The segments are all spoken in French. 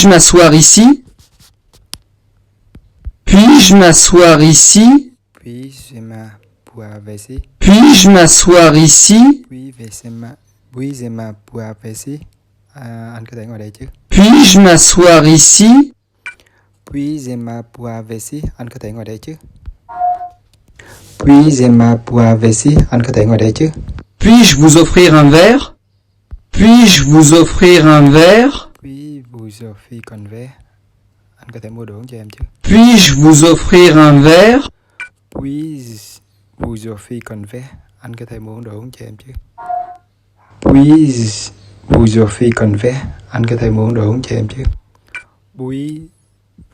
Puis-je m'asseoir ici? Puis-je m'asseoir ici? Puis-je m'asseoir ici? Puis-je m'asseoir ici? Puis-je m'asseoir ici? Anh có thể ngồi đây chứ? Puis-je m'asseoir ici? Puis-je m'asseoir ici? Anh có thể ngồi đây chứ? Puis-je m'asseoir ici? Anh có thể ngồi đây chứ? Puis-je vous offrir un verre? Puis-je vous offrir un verre? Puis vous offrir con vé. Anh có thể mua đồ uống cho em chứ? Puis-je vous offrir un verre? Puis vous offrir con vé. Anh có thể mua đồ uống cho em chứ? Puis vous offrir con vé. Anh có thể mua đồ uống cho em chứ? Puis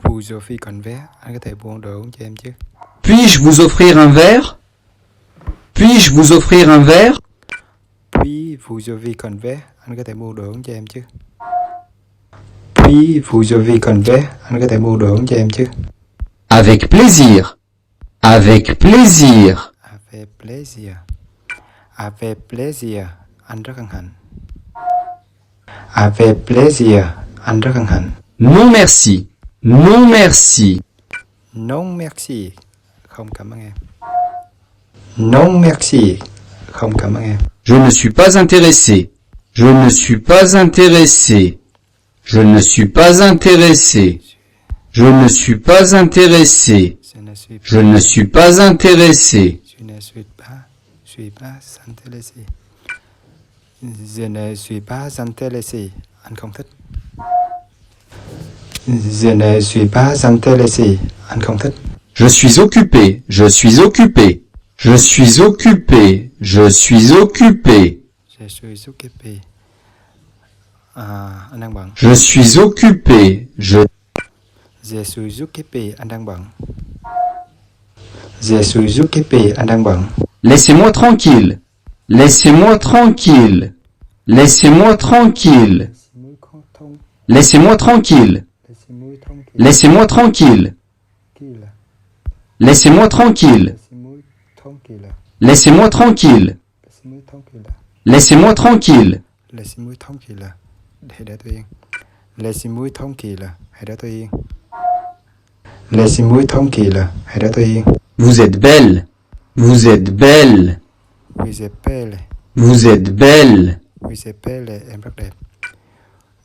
vous offrir con vé. Anh có thể mua đồ uống cho em chứ? Puis-je vous offrir un verre? Puis-je vous offrir un verre? Puis vous offrir con vé. Anh có thể mua đồ uống cho em chứ? Puis vous offrir con vé. Anh có thể mua đồ uống cho em chứ? Avec plaisir. Avec plaisir. Avec plaisir. Avec plaisir. Anh rất hân hạnh. Avec plaisir. Anh rất hân hạnh. Non merci. Non merci. Non merci. Không cảm ơn em. Non merci. Không cảm ơn em. Je ne suis pas intéressé. Je ne suis pas intéressé. Je ne suis pas intéressé. Je ne suis pas intéressé. Je ne suis pas intéressé. Je ne suis pas intéressé. Je ne suis pas intéressé. Anh không thích. Je ne suis pas intéressé. Anh không thích. Je suis occupé. Je suis occupé. Je suis occupé. Je suis occupé. Je suis occupé. Anh đang bận. Je suis occupé. Je suis occupé. Anh đang bận. Je suis occupé. Anh đang bận. Laissez-moi tranquille. Laissez-moi tranquille. Laissez-moi tranquille. Laissez-moi tranquille. Laissez-moi tranquille. Laissez-moi tranquille. Laissez-moi tranquille. Laissez-moi tranquille. Laissez-moi tranquille. Hãy để tôi yên. Laissez-moi tranquille. Hãy để tôi yên. Laissez-moi tranquille. Hãy để tôi yên. Vous êtes belle. Vous êtes belle. Vous êtes belle. Vous êtes belle. Vous êtes belle. Em rất đẹp.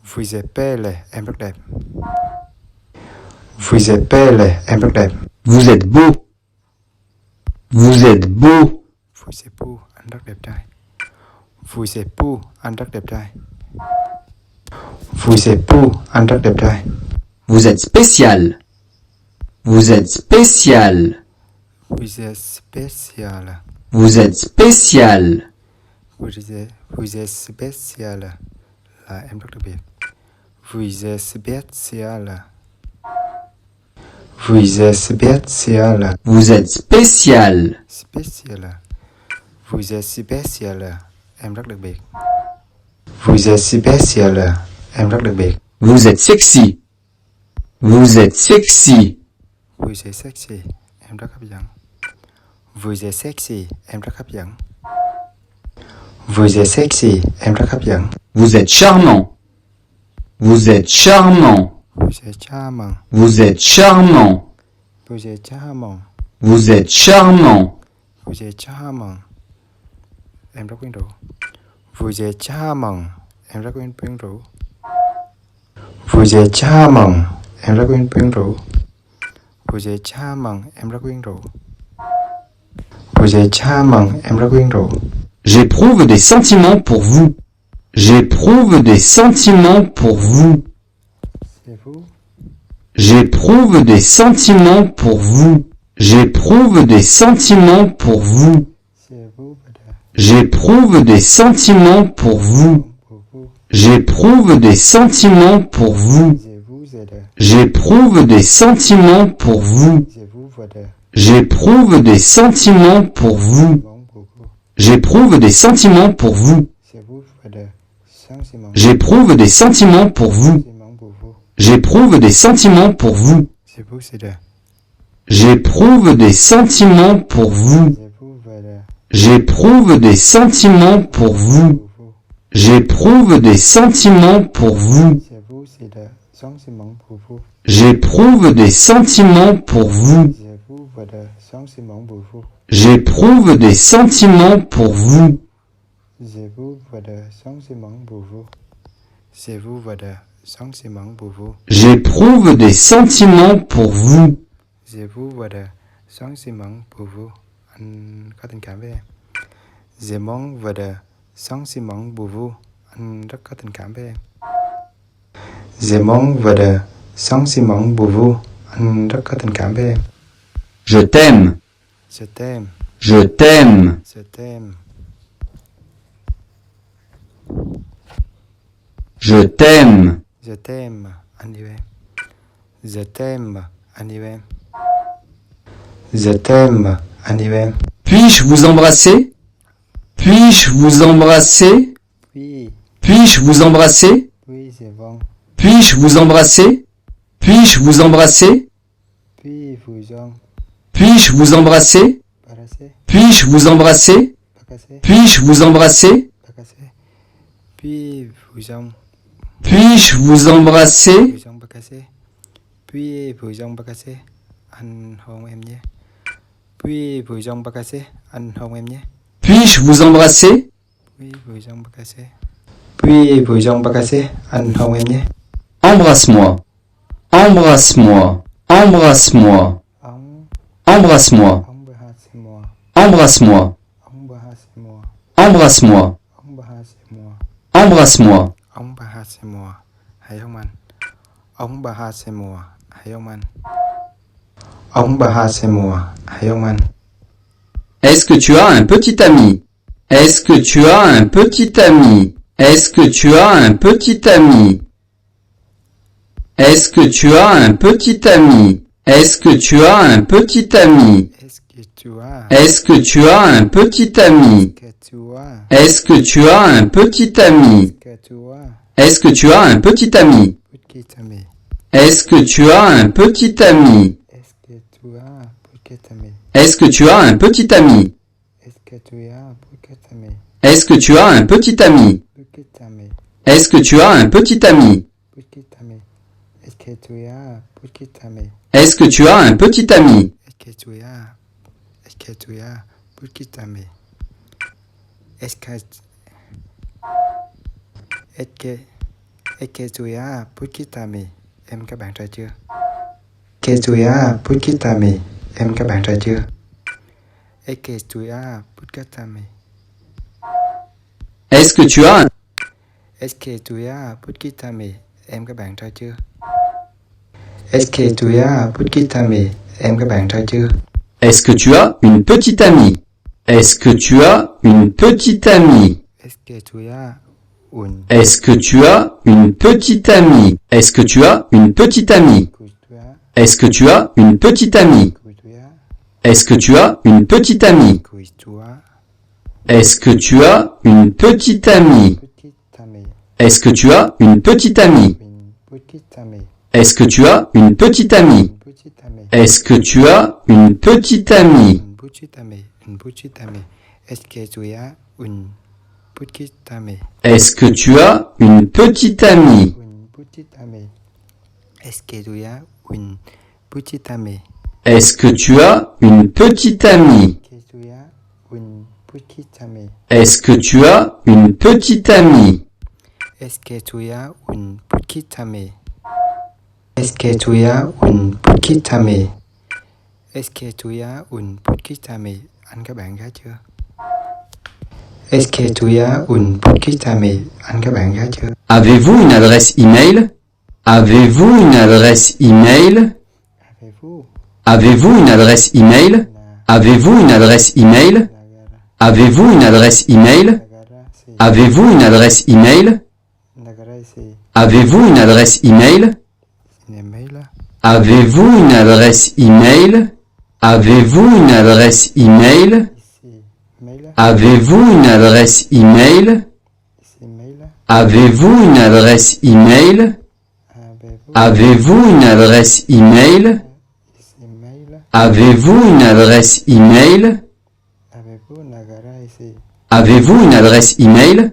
Vous êtes belle. Em rất đẹp. Vous êtes belle. Em rất đẹp. Vous êtes beau. Vous êtes beau. Vous êtes beau. Anh rất đẹp trai. Vous êtes beau. Anh rất đẹp trai. Vous êtes beau. Anh rất đẹp trai. Vous êtes spécial. Vous êtes spécial. Vous êtes spécial. Vous êtes spécial. Vous êtes spécial. Là em rất đặc biệt. Vous êtes spécial. Vous êtes spécial. Vous êtes spécial. Spécial. Vous êtes spécial. Em rất đặc biệt. Vous êtes spécial. Em rất đặc biệt. Vous êtes sexy. Vous êtes sexy. Vous êtes sexy. Em rất hấp dẫn. Vous êtes sexy. Em rất hấp dẫn. Vous êtes sexy. Em rất hấp dẫn. Vous êtes charmant. Vous êtes charmant. Vous êtes charmant. Vous êtes charmant. Vous êtes charmant. Vous êtes charmant. Vous êtes charmant. Em rất quyến rũ. Vous êtes charmant. Em rất quyến rũ. Vous êtes charmant. Em rất quyến rũ. Vous êtes charmant. Em rất quyến rũ. Vous êtes charmant. Em rất quyến rũ. J'éprouve des sentiments pour vous. J'éprouve des sentiments pour vous. C'est vous? J'éprouve des sentiments pour vous. J'éprouve des sentiments pour vous. C'est vous, madame. J'éprouve des sentiments pour vous. J'éprouve des sentiments pour vous. C'est vous, madame. J'éprouve des sentiments pour vous. C'est vous, madame. J'éprouve des sentiments pour vous. J'éprouve des sentiments pour vous. C'est vous, madame. Sentiment. J'éprouve des sentiments pour vous. J'éprouve des sentiments pour vous. C'est vous, madame. J'éprouve des sentiments pour vous. C'est vous, madame. J'éprouve des sentiments pour vous. J'éprouve des sentiments pour vous. C'est vous, madame. sentiments pour vous. J'éprouve des sentiments pour vous. J'éprouve des sentiments pour vous. J'éprouve des sentiments pour vous. J'éprouve des sentiments pour vous. J'éprouve des sentiments pour vous. J'éprouve des sentiments pour vous. J'éprouve des sentiments pour vous. Anh có tình cảm với em. J'éprouve des sentiments pour vous. Anh rất có tình cảm với em. J'éprouve des sentiments pour vous. Anh rất có tình cảm với em. Je t'aime. Je t'aime. Je t'aime. Je t'aime. Je t'aime. Je t'aime. Anh yêu em. Je t'aime. Anh yêu em. Je t'aime. Anh yêu em. Puis-je vous embrasser? Puis-je vous embrasser? Oui. Puis-je vous embrasser? Oui, c'est bon. Puis-je vous embrasser? Puis-je vous embrasser? Puis vous en Puis-je vous embrasser? embrasser. Puis-je vous embrasser? Bacasser. Puis-je vous embrasser? Bacasser. Puis vous en Puis-je vous embrasser? bacasser. Puis vous en bacasser. Anh hôn em nhé. Puis vous en bacasser. Anh hôn em nhé. Puis-je vous embrasser? Puis vous en bacasser. Puis vous en bacasser. Anh hôn em nhé. Embrasse-moi. Embrasse-moi. Embrasse-moi. Ông Embrasse-moi. embrasse-moi. Embrasse-moi. Embrasse-moi. Embrasse-moi. Embrasse-moi. Embrasse-moi. Embrasse-moi. Hãy hôn anh. Embrasse-moi. Hãy hôn anh. Embrasse-moi. Hãy hôn anh. Est-ce que tu as un petit ami? Est-ce que tu as un petit ami? Est-ce que tu as un petit ami? Est-ce que tu as un petit ami? Est-ce que tu as un petit ami? Est-ce que tu as Est-ce que tu as un petit ami? que tu as Est-ce que tu as un petit ami? que tu as Est-ce que tu as un petit ami? petit ami? Est-ce que tu as un petit ami? Est-ce que tu as petit ami? Est-ce que tu as un petit ami? Est-ce que tu as petit ami? Est-ce que tu as un petit ami? Petit ami. Est-ce que tu as un petit ami? Petit ami. Est-ce que tu as petit ami? Est-ce que tu as un petit ami? Est-ce que tu as petit ami? Est-ce que tu as petit ami? Em các bạn trai chưa? Que tu as petit ami? Em các bạn trai chưa? Est-ce que tu as petit ami? Est-ce que tu as un... Est-ce que tu as petit ami? Em các bạn trai chưa? Est-ce que tu as petit ami? Em các bạn trai chưa? Est-ce que tu as une petite amie? Est-ce que tu as une petite amie? Est-ce que tu as une Est-ce que tu as une petite amie? Est-ce que tu as une petite amie? couture? Est-ce que tu as une petite amie? Couture? Est-ce que tu as une petite amie? Couture? Est-ce que tu as une petite amie? Petite ami. Est-ce que tu as une petite amie? Une petite ami. Est-ce que tu as une petite amie? Une petite ami. Est-ce que tu as une petite amie? Une petite ami. Une petite ami. Est-ce que tu as une petite ami? Est-ce que tu as une petite amie? Une petite ami. Est-ce que tu as une petite ami? Est-ce que tu as une petite amie? Que tu as une petite ami? Est-ce que tu as une petite amie? Est-ce que tu as une petite amie? Est-ce que tu as une petite amie? Est-ce que tu as une petite amie? Anh các bạn gái chưa? Est-ce que tu as une petite amie? Anh các bạn gái chưa? Avez-vous une adresse email? Avez-vous une adresse email? Avez-vous Avez-vous une adresse email? Avez-vous une adresse email? Avez-vous une adresse email? Avez-vous une adresse email? Avez-vous une adresse email? Avez-vous une adresse email? Avez-vous une adresse email? Avez-vous une adresse email? Avez-vous une adresse email? Avez-vous une adresse email? Avez-vous une adresse email? Avez-vous une adresse email?